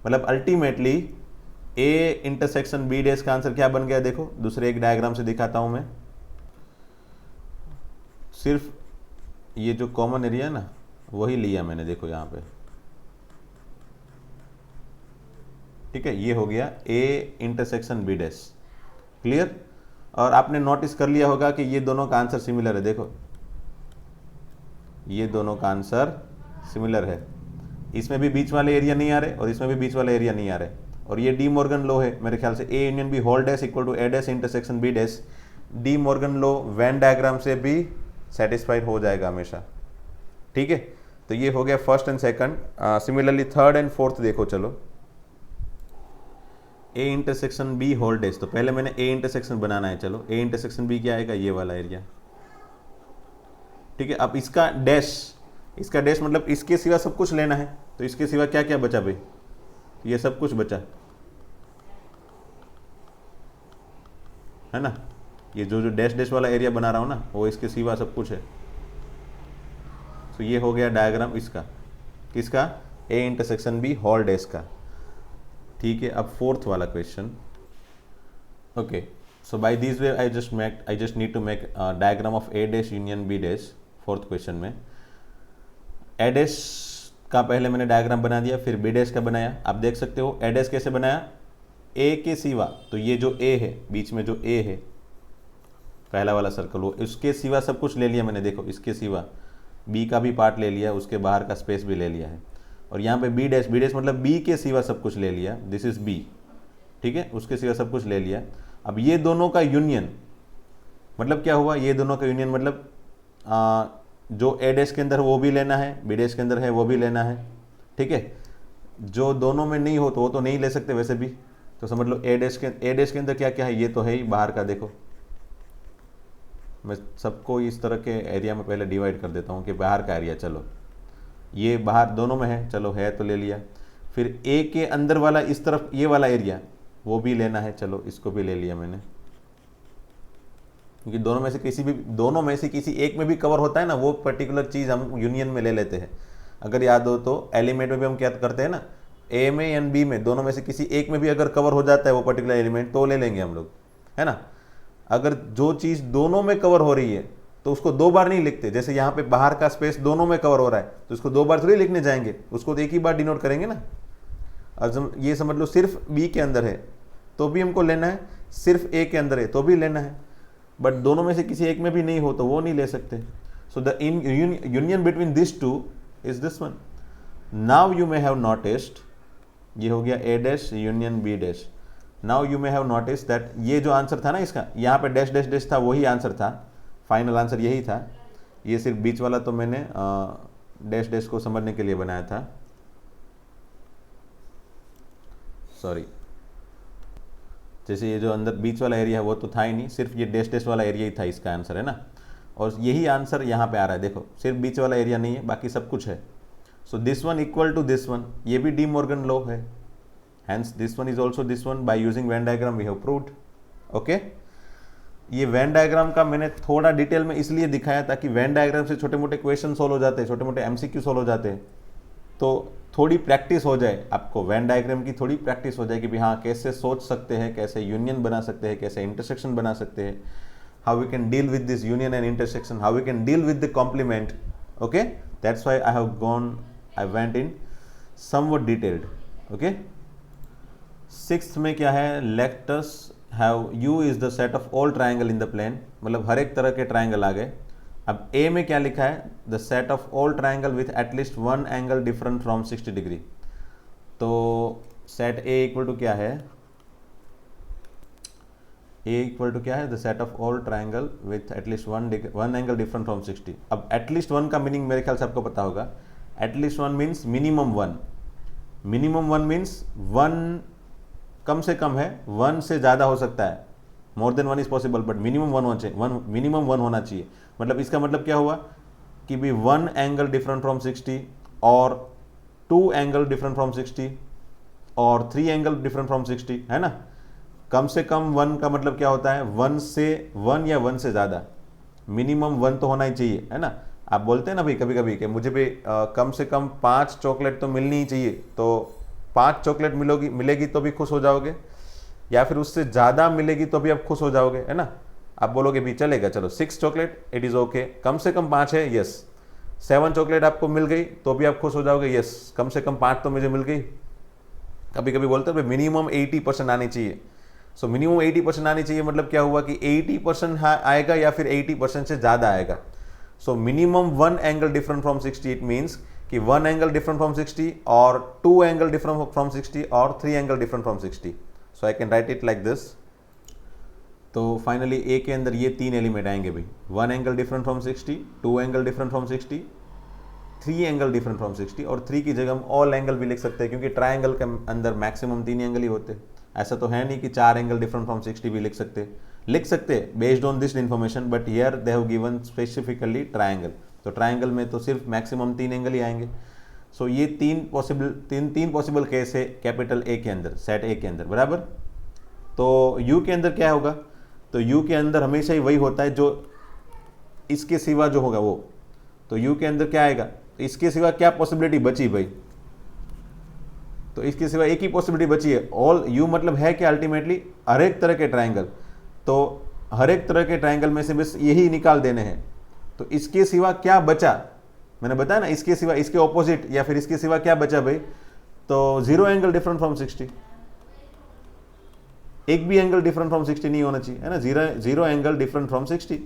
मतलब ultimately A intersection B dash का आंसर क्या बन गया, देखो दूसरे एक डायग्राम से दिखाता हूँ मैं. सिर्फ ये जो कॉमन एरिया है ना वही लिया मैंने, देखो यहाँ पे. ठीक है, ये हो गया A intersection B dash. Clear. और आपने नोटिस कर लिया होगा कि ये दोनों का आंसर सिमिलर है. देखो ये दोनों का आंसर सिमिलर है. इसमें भी बीच वाले एरिया नहीं आ रहे और इसमें भी बीच वाले एरिया नहीं आ रहे. और ये डी मॉर्गन लो है मेरे ख्याल से. A union B whole dash equal to A dash intersection B dash. De Morgan law Venn diagram से भी सेटिस्फाइड हो जाएगा हमेशा. ठीक है. तो ये हो गया first and second. Similarly third and fourth देखो. चलो, A intersection B whole dash. तो पहले मैंने A इंटरसेक्शन बनाना है. चलो, A इंटरसेक्शन B क्या आएगा, ये वाला एरिया. ठीक है. अब इसका डैश मतलब इसके सिवा सब कुछ लेना है. तो इसके सिवा क्या क्या बचा भाई, ये सब कुछ बचा है ना. ये जो डैश डैश वाला एरिया बना रहा हूँ ना, वो इसके सिवा सब कुछ है. तो ये हो गया डायग्राम इसका, किसका, A intersection B whole dash का. ठीक है. अब फोर्थ वाला question. Okay. So by this way I just need to make diagram of A dash union B dash. Fourth question में A डैश का पहले मैंने डायग्राम बना दिया, फिर B डैश का बनाया. आप देख सकते हो A डैश कैसे बनाया, A के सिवा, तो ये जो A है, बीच में जो A है पहला वाला सर्कल, वो उसके सिवा सब कुछ ले लिया मैंने. देखो इसके सिवा B का भी पार्ट ले लिया, उसके बाहर का स्पेस भी ले लिया है. और यहाँ पे बी डैश मतलब बी के सिवा सब कुछ ले लिया, दिस इज बी, ठीक है, उसके सिवा सब कुछ ले लिया। अब ये दोनों का यूनियन मतलब क्या हुआ, ये दोनों का यूनियन मतलब जो ए डैश के अंदर वो भी लेना है, बी डैश के अंदर है वो भी लेना है, ठीक है। जो दोनों में नहीं हो तो वो तो नहीं ले सकते वैसे भी, तो समझ लो ए डैश के अंदर क्या क्या है, ये तो है ही बाहर का। देखो मैं सबको इस तरह के एरिया में पहले डिवाइड कर देता हूँ कि बाहर का एरिया, चलो ये बाहर दोनों में है, चलो है तो ले लिया। फिर ए के अंदर वाला इस तरफ ये वाला एरिया वो भी लेना है, चलो इसको भी ले लिया मैंने, क्योंकि दोनों में से किसी एक में भी कवर होता है ना, वो पर्टिकुलर चीज़ हम यूनियन में ले लेते हैं। अगर याद हो तो एलिमेंट में भी हम क्या करते हैं ना, ए में या बी में, दोनों में से किसी एक में भी अगर कवर हो जाता है वो पर्टिकुलर एलिमेंट तो ले लेंगे हम लोग, है ना। अगर जो चीज़ दोनों में कवर हो रही है तो उसको दो बार नहीं लिखते, जैसे यहाँ पे बाहर का स्पेस दोनों में कवर हो रहा है तो उसको दो बार थोड़ी लिखने जाएंगे, उसको तो एक ही बार डिनोट करेंगे ना। और ये समझ लो सिर्फ बी के अंदर है तो भी हमको लेना है, सिर्फ ए के अंदर है तो भी लेना है, बट दोनों में से किसी एक में भी नहीं हो तो वो नहीं ले सकते। So the union between this two is this one. Now you may have noticed, ये हो गया A dash union B dash. Now you may have notice that ये जो आंसर था ना इसका, यहाँ पे डैश डैश डैश था, वही आंसर था, फाइनल आंसर यही था। ये सिर्फ बीच वाला तो मैंने डैश डैश को समझने के लिए बनाया था, सॉरी। जैसे ये जो अंदर बीच वाला एरिया है वो तो था ही नहीं, सिर्फ ये डैश डैश वाला एरिया ही था इसका आंसर, है ना। और यही आंसर यहाँ पे आ रहा है, देखो सिर्फ बीच वाला एरिया नहीं है, बाकी सब कुछ है। So this one equal to this one, ये भी डी मॉर्गन लॉ है, hence this one is also this one, by using Venn diagram we have proved, okay। ये वेन डायग्राम का मैंने थोड़ा डिटेल में इसलिए दिखाया ताकि वेन डायग्राम से छोटे मोटे क्वेश्चन सोल्व हो जाते हैं, छोटे मोटे एमसीक्यू सोल्व हो जाते हैं, तो थोड़ी प्रैक्टिस हो जाए आपको, वेन डायग्राम की थोड़ी प्रैक्टिस हो जाए कि भाई हाँ कैसे सोच सकते हैं, कैसे यूनियन बना सकते हैं, कैसे इंटरसेक्शन बना सकते हैं, how we can deal with this union and intersection, how we can deal with the complement, okay. That's why I went in somewhat detailed, okay. Sixth में क्या है, let us have U is the set of all triangle in the plane, मतलब हर एक तरह के ट्राइंगल आ गए। अब A में क्या लिखा है, the set of all triangle with at least one angle different from 60 degree. तो सेट A इक्वल टू क्या है, A इक्वल टू क्या है, the set of all triangle with at least one angle different from 60। अब एटलीस्ट वन का मीनिंग मेरे ख्याल से आपको पता होगा, at least one means minimum one, minimum one means one कम से कम है, वन से ज़्यादा हो सकता है, more than one is possible, but minimum minimum one होना चाहिए। मतलब इसका मतलब क्या हुआ कि भी वन एंगल डिफरेंट फ्रॉम 60 और टू एंगल डिफरेंट फ्रॉम 60 और थ्री एंगल डिफरेंट फ्रॉम 60, है ना। कम से कम वन का मतलब क्या होता है, वन या वन से ज़्यादा, मिनिमम वन तो होना ही चाहिए, है ना। आप बोलते हैं ना भाई कभी कभी कि मुझे भी कम से कम 5 चॉकलेट तो मिलनी ही चाहिए, तो 5 चॉकलेट मिलेगी तो भी खुश हो जाओगे, या फिर उससे ज़्यादा मिलेगी तो भी आप खुश हो जाओगे, है ना। आप बोलोगे भी चलेगा, चलो 6 चॉकलेट इट इज़ ओके, कम से कम 5 है, यस। 7 चॉकलेट आपको मिल गई तो भी आप खुश हो जाओगे, यस, कम से कम 5 तो मुझे मिल गई। कभी कभी बोलते हैं मिनिमम 80% आनी चाहिए। सो मिनिमम 80% आनी चाहिए, मतलब क्या हुआ कि 80% आएगा या फिर 80% से ज़्यादा आएगा। So minimum one angle different from 60, it means कि वन एंगल डिफरेंट फ्रॉम 60 और टू एंगल डिफरेंट फ्रॉम 60 और three angle different from 60। So I can write it like this. तो फाइनली ए के अंदर ये 3 एलिमेंट आएंगे भाई, one angle different from 60, two angle different from 60, three angle different from 60, और 3 की जगह हम ऑल एंगल भी लिख सकते हैं, क्योंकि ट्राइंगल के अंदर मैक्सिमम 3 एंगल ही होते हैं। ऐसा तो है नहीं कि 4 एंगल डिफरेंट फ्रॉम 60 भी लिख सकते based on this information, but here they have given specifically triangle. तो ट्राइंगल में तो सिर्फ मैक्सिमम 3 एंगल ही आएंगे। सो ये तीन पॉसिबल केस है कैपिटल ए के अंदर, सेट ए के अंदर, बराबर। तो यू के अंदर क्या होगा, तो यू के अंदर हमेशा ही वही होता है जो इसके सिवा जो होगा वो। तो यू के अंदर क्या आएगा, इसके सिवा क्या पॉसिबिलिटी बची भाई, तो इसके सिवा एक ही पॉसिबिलिटी बची है, ऑल। यू मतलब है कि अल्टीमेटली हर एक तरह के ट्राइंगल, तो हर एक तरह के ट्राइंगल में से बस यही निकाल देने हैं। तो इसके सिवा क्या बचा, मैंने बताया ना, इसके सिवा, इसके ऑपोजिट या फिर इसके सिवा क्या बचा भाई, तो 0 एंगल डिफरेंट फ्रॉम 60, एक भी एंगल डिफरेंट फ्रॉम 60 नहीं होना चाहिए, है ना। 0 एंगल डिफरेंट फ्रॉम 60,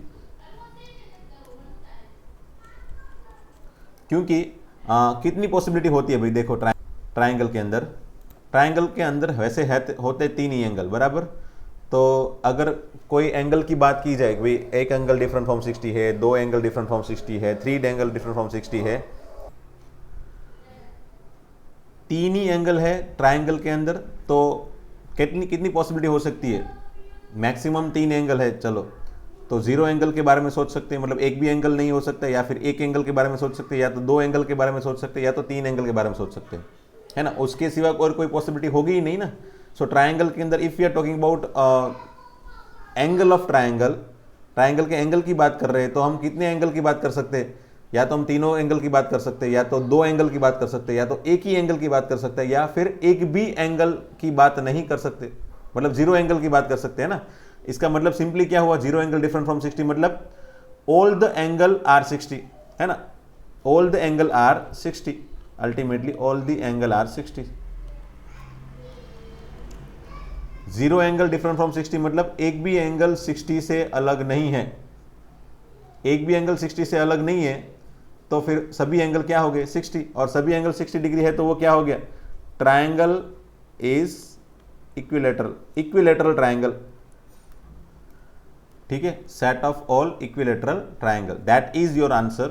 क्योंकि कितनी पॉसिबिलिटी होती है भाई, देखो ट्राइंगल के अंदर वैसे होते 3 ही एंगल, बराबर। तो अगर कोई एंगल की बात की जाए, भाई एक एंगल डिफरेंट फ्रॉम 60 है, 2 एंगल डिफरेंट फ्रॉम 60 है, 3 एंगल डिफरेंट फ्रॉम 60 है, 3 ही एंगल है ट्राइंगल के अंदर, तो कितनी कितनी पॉसिबिलिटी हो सकती है? मैक्सिमम 3 एंगल है, चलो तो 0 एंगल के बारे में सोच सकते हैं, मतलब एक भी एंगल नहीं हो सकता, या फिर एक एंगल के बारे में सोच सकते हैं, या तो 2 एंगल के बारे में सोच सकते हैं, या तो 3 एंगल के बारे में सोच सकते हैं, है ना। उसके सिवा और कोई पॉसिबिलिटी होगी ही नहीं ना। सो ट्राइंगल के अंदर if you are talking about angle of triangle के एंगल की बात कर रहे हैं, तो हम कितने एंगल की बात कर सकते हैं? या तो हम तीनों एंगल की बात कर सकते हैं, या तो 2 एंगल की बात कर सकते हैं, या तो एक ही एंगल की बात कर सकते हैं, या फिर एक भी एंगल की बात नहीं कर सकते, मतलब 0 एंगल की बात कर सकते हैं ना। इसका मतलब सिंपली क्या हुआ, 0 एंगल डिफरेंट फ्रॉम 60 मतलब ऑल द एंगल आर 60, है ना। All the angle are 60, ultimately all the angle are 60। 0 angle different from 60 मतलब एक भी एंगल 60 से अलग नहीं है, एक भी एंगल 60 से अलग नहीं है, तो फिर सभी एंगल क्या हो गए 60, और सभी एंगल 60 डिग्री है, तो वो क्या हो गया, ट्राइंगल इज इक्विलेटरल ट्राइंगल, ठीक है, set of all equilateral triangle, that is your answer,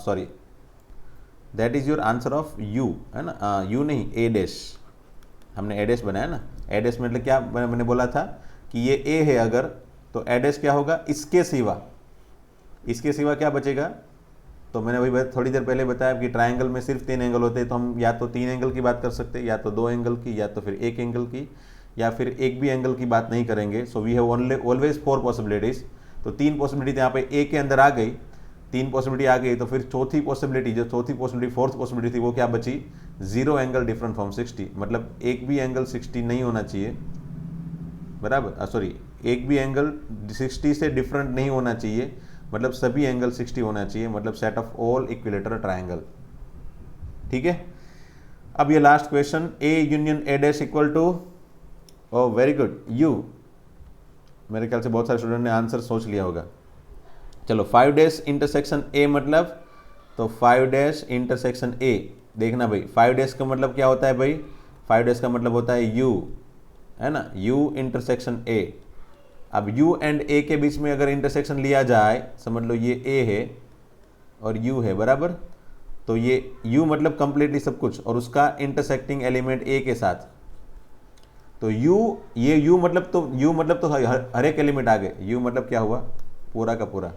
sorry that is your answer of you, है ना, यू नहीं ए डैश, हमने ए डैश बनाया ना। ए डैश मतलब क्या, मैंने बोला था कि ये ए है अगर, तो ए डैश क्या होगा, इसके सिवा क्या बचेगा, तो मैंने वही थोड़ी देर पहले बताया कि ट्राइंगल में सिर्फ 3 एंगल होते हैं, तो हम या तो 3 एंगल की बात कर सकते हैं, या तो 2 एंगल की, या तो फिर 1 एंगल की, या फिर एक भी एंगल की बात नहीं करेंगे। So we have always 4 possibilities, तो 3 पॉसिबिलिटी यहाँ पे ए के अंदर आ गई, 3 पॉसिबिलिटी आ गई, तो फिर चौथी पॉसिबिलिटी, फोर्थ पॉसिबिलिटी थी, वो क्या बची, 0 एंगल डिफरेंट फ्रॉम 60, मतलब एक भी एंगल 60 नहीं होना चाहिए, बराबर, सॉरी एक भी एंगल 60 से डिफरेंट नहीं होना चाहिए, मतलब सभी एंगल 60 होना चाहिए, मतलब set of all equilateral triangle, ठीक है। अब ये last question, A union A dash equal to, oh very good, U, मेरे ख्याल से बहुत सारे स्टूडेंट ने आंसर सोच लिया होगा। चलो 5 डैश इंटरसेक्शन ए मतलब, तो 5 डैश इंटरसेक्शन ए, देखना भाई 5 डैश का मतलब क्या होता है भाई, 5 डैश का मतलब होता है यू, है ना, यू इंटरसेक्शन ए। अब u एंड a के बीच में अगर इंटरसेक्शन लिया जाए, समझ लो ये a है और u है, बराबर, तो ये u मतलब कंप्लीटली सब कुछ, और उसका इंटरसेक्टिंग एलिमेंट a के साथ, तो ये u मतलब तो हर एक एलिमेंट आ गए, u मतलब क्या हुआ, पूरा का पूरा,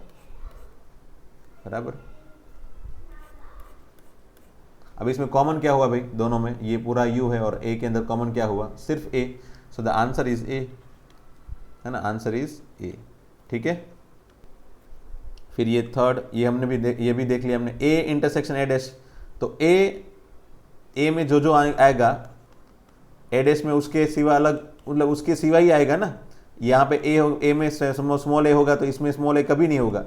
बराबर। अब इसमें कॉमन क्या हुआ भाई, दोनों में ये पूरा u है, और a के अंदर कॉमन क्या हुआ, सिर्फ a, so the answer is a, है ना, आंसर इज ए, ठीक है। फिर ये थर्ड, ये हमने भी ये भी देख लिया हमने, ए इंटरसेक्शन ए डैश, तो ए में जो आएगा ए डैश में उसके सिवा अलग, मतलब उसके सिवा ही आएगा ना। यहाँ पे ए में स्मॉल ए होगा, तो इसमें स्मॉल ए कभी नहीं होगा,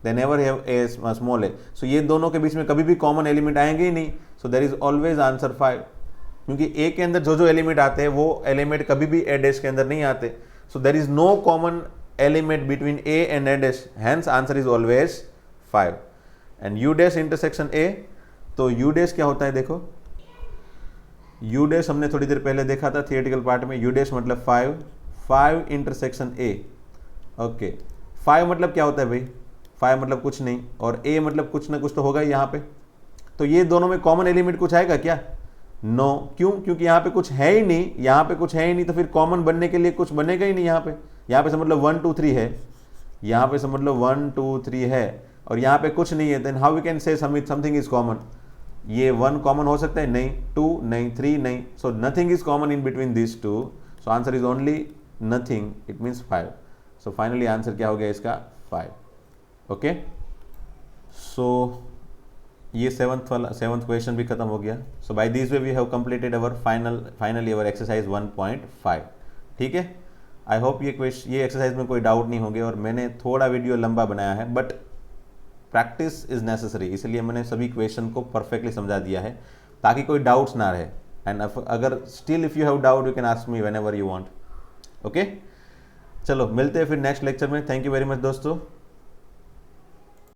they never have a small A, so ये दोनों के बीच में कभी भी कॉमन एलिमेंट आएंगे ही नहीं, so there is always answer 5, क्योंकि ए के अंदर जो एलिमेंट आते हैं वो एलिमेंट कभी भी ए डैश के अंदर नहीं आते, so there is no common element between a and a dash, hence answer is always 5, and u dash intersection a, तो u dash क्या होता है, देखो u dash हमने थोड़ी देर पहले देखा था थियोरेटिकल पार्ट में, u dash मतलब 5 इंटरसेक्शन a, ओके, 5 मतलब क्या होता है भाई, 5 मतलब कुछ नहीं, और a मतलब कुछ ना कुछ तो होगा यहाँ पे, तो ये दोनों में कॉमन एलिमेंट कुछ आएगा क्या, नो, क्यों, क्योंकि यहाँ पे कुछ है ही नहीं, यहाँ पे कुछ है ही नहीं, तो फिर कॉमन बनने के लिए कुछ बनेगा ही नहीं यहाँ पे समझ लो 1 2 3 है, यहाँ पे समझ लो 1 2 3 है, और यहाँ पे कुछ नहीं है, then how we can say something is common, ये 1 कॉमन हो सकता है, नहीं, 2 नहीं, 3 नहीं, so nothing is common in between this two, so answer is only nothing, it means 5, so finally answer क्या हो गया इसका 5, ओके। सो ये सेवंथ क्वेश्चन भी खत्म हो गया, so by this way we have completed our finally our exercise 1.5, ठीक है। आई होप ये एक्सरसाइज में कोई डाउट नहीं होंगे, और मैंने थोड़ा वीडियो लंबा बनाया है, बट प्रैक्टिस इज नेसेसरी, इसलिए मैंने सभी क्वेश्चन को परफेक्टली समझा दिया है ताकि कोई डाउट्स ना रहे, एंड अगर still if you have doubt you can ask me whenever you want, okay. चलो मिलते हैं फिर नेक्स्ट लेक्चर में, थैंक यू वेरी मच दोस्तों।